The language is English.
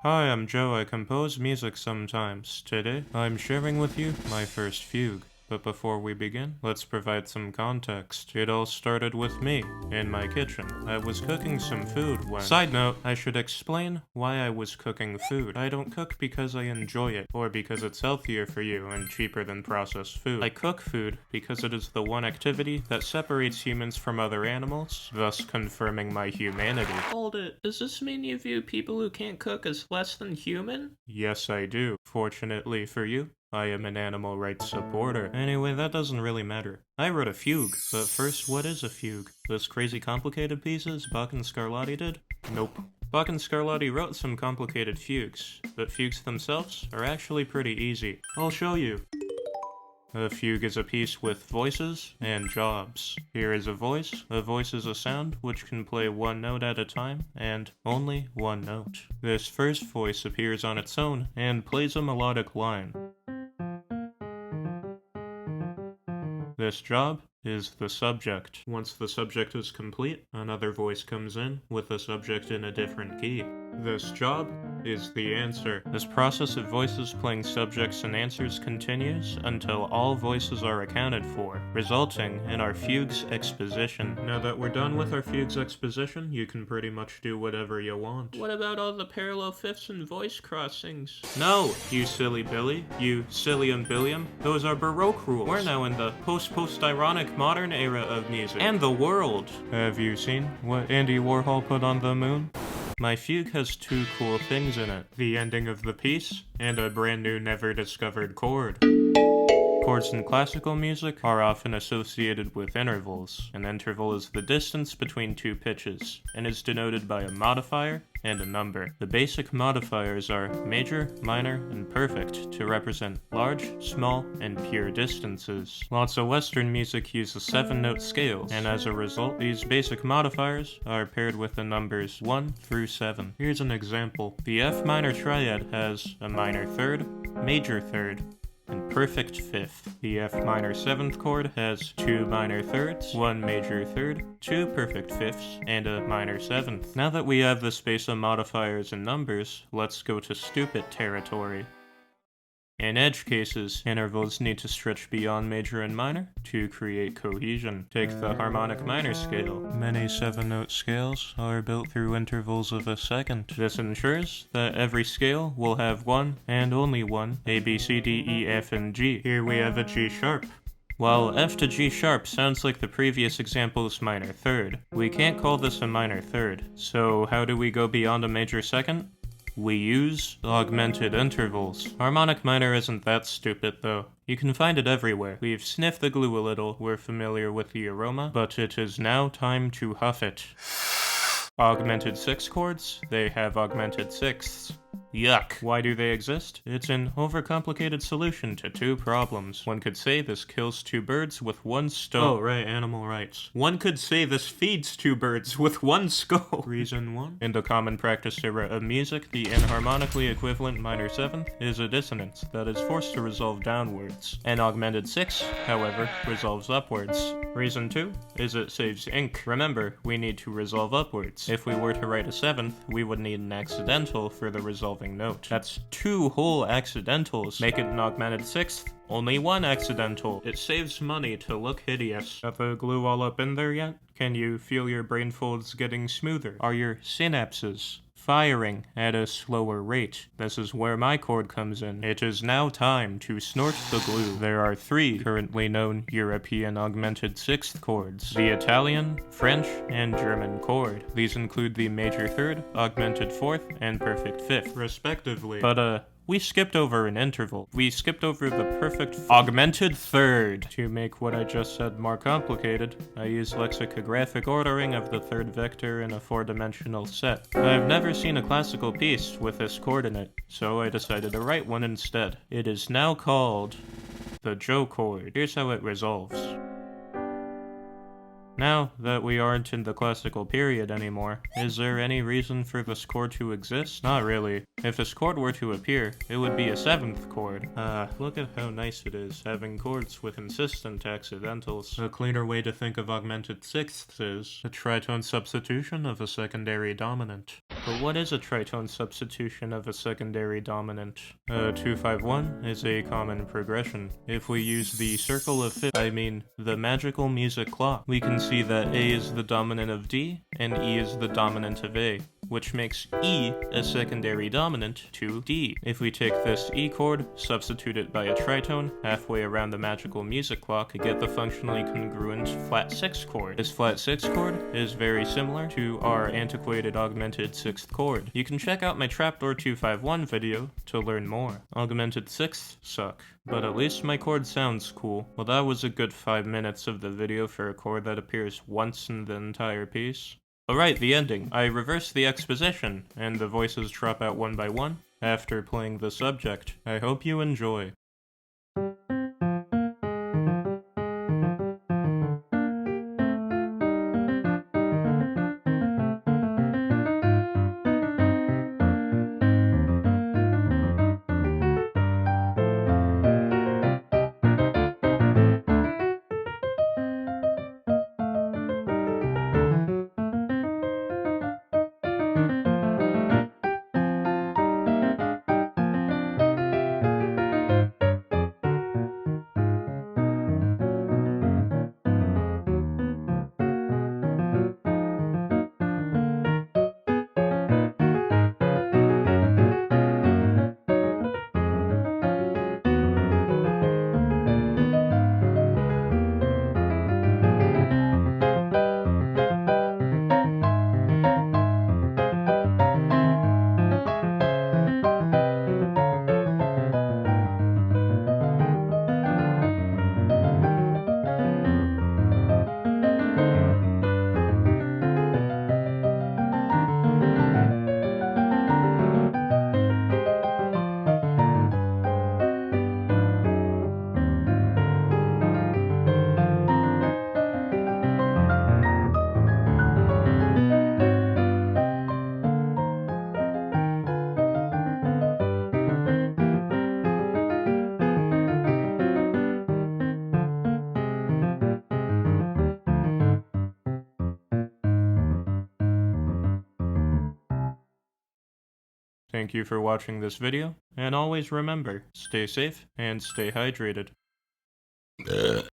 Hi, I'm Joe. I compose music sometimes. Today, I'm sharing with you my first fugue. But before we begin, let's provide some context. It all started with me, in my kitchen. I was cooking some food when— Side note, I should explain why I was cooking food. I don't cook because I enjoy it, or because it's healthier for you and cheaper than processed food. I cook food because it is the one activity that separates humans from other animals, thus confirming my humanity. Hold it. Does this mean you view people who can't cook as less than human? Yes, I do. Fortunately for you, I am an animal rights supporter. Anyway, that doesn't really matter. I wrote a fugue, but first, what is a fugue? Those crazy complicated pieces Bach and Scarlatti did? Nope. Bach and Scarlatti wrote some complicated fugues, but fugues themselves are actually pretty easy. I'll show you. A fugue is a piece with voices and jobs. Here is a voice. A voice is a sound which can play one note at a time, and only one note. This first voice appears on its own and plays a melodic line. This job is the subject. Once the subject is complete, another voice comes in with the subject in a different key. This job is the answer. This process of voices playing subjects and answers continues until all voices are accounted for, resulting in our fugue's exposition. Now that we're done with our fugue's exposition, you can pretty much do whatever you want. What about all the parallel fifths and voice crossings? No, you silly Billy, you sillium billium, those are Baroque rules. We're now in the post-ironic modern era of music. And the world. Have you seen what Andy Warhol put on the moon? My fugue has two cool things in it. The ending of the piece, and a brand new never discovered chord. Chords in classical music are often associated with intervals. An interval is the distance between two pitches, and is denoted by a modifier and a number. The basic modifiers are major, minor, and perfect to represent large, small, and pure distances. Lots of Western music uses 7-note scales, and as a result, these basic modifiers are paired with the numbers 1 through 7. Here's an example. The F minor triad has a minor third, major third, and perfect fifth. The F minor 7th chord has 2 minor thirds, 1 major third, 2 perfect fifths, and a minor 7th. Now that we have the space of modifiers and numbers, let's go to stupid territory. In edge cases, intervals need to stretch beyond major and minor to create cohesion. Take the harmonic minor scale. Many 7-note scales are built through intervals of a second. This ensures that every scale will have one and only one A, B, C, D, E, F, and G. Here we have a G sharp. While F to G sharp sounds like the previous example's minor third, we can't call this a minor third. So how do we go beyond a major second? We use augmented intervals. Harmonic minor isn't that stupid though. You can find it everywhere. We've sniffed the glue a little, we're familiar with the aroma, but it is now time to huff it. Augmented 6 chords, they have augmented sixths. Yuck. Why do they exist? It's an overcomplicated solution to two problems. One could say this kills two birds with one stone. Oh, right, animal rights. One could say this feeds two birds with one skull. Reason 1. In the common practice era of music, the inharmonically equivalent minor 7th is a dissonance that is forced to resolve downwards. An augmented 6, however, resolves upwards. Reason 2 is it saves ink. Remember, we need to resolve upwards. If we were to write a 7th, we would need an accidental for the resolving note. That's 2 whole accidentals. Make it an augmented 6th, only 1 accidental. It saves money to look hideous. Got the glue all up in there yet? Can you feel your brain folds getting smoother? Are your synapses firing at a slower rate? This is where my chord comes in. It is now time to snort the glue. There are 3 currently known European augmented 6th chords: the Italian, French, and German chord. These include the major 3rd, augmented 4th, and perfect 5th, respectively. But we skipped over an interval. We skipped over the perfect augmented 3rd. To make what I just said more complicated, I use lexicographic ordering of the 3rd vector in a 4-dimensional set. I've never seen a classical piece with this chord in it, so I decided to write one instead. It is now called the Joe chord. Here's how it resolves. Now that we aren't in the classical period anymore, is there any reason for this chord to exist? Not really. If this chord were to appear, it would be a 7th chord. Look at how nice it is, having chords with insistent accidentals. A cleaner way to think of augmented sixths is a tritone substitution of a secondary dominant. But what is a tritone substitution of a secondary dominant? 2-5-1 is a common progression. If we use the circle of fifths, the magical music clock, we can see that A is the dominant of D, and E is the dominant of A, which makes E a secondary dominant to D. If we take this E chord, substitute it by a tritone, halfway around the magical music clock, we get the functionally congruent flat 6 chord. This flat 6 chord is very similar to our antiquated augmented 6th chord. You can check out my Trapdoor 251 video to learn more. Augmented 6ths suck, but at least my chord sounds cool. Well, that was a good 5 minutes of the video for a chord that appears once in the entire piece. Alright, the ending. I reverse the exposition, and the voices drop out one by one after playing the subject. I hope you enjoy. Thank you for watching this video, and always remember, stay safe and stay hydrated.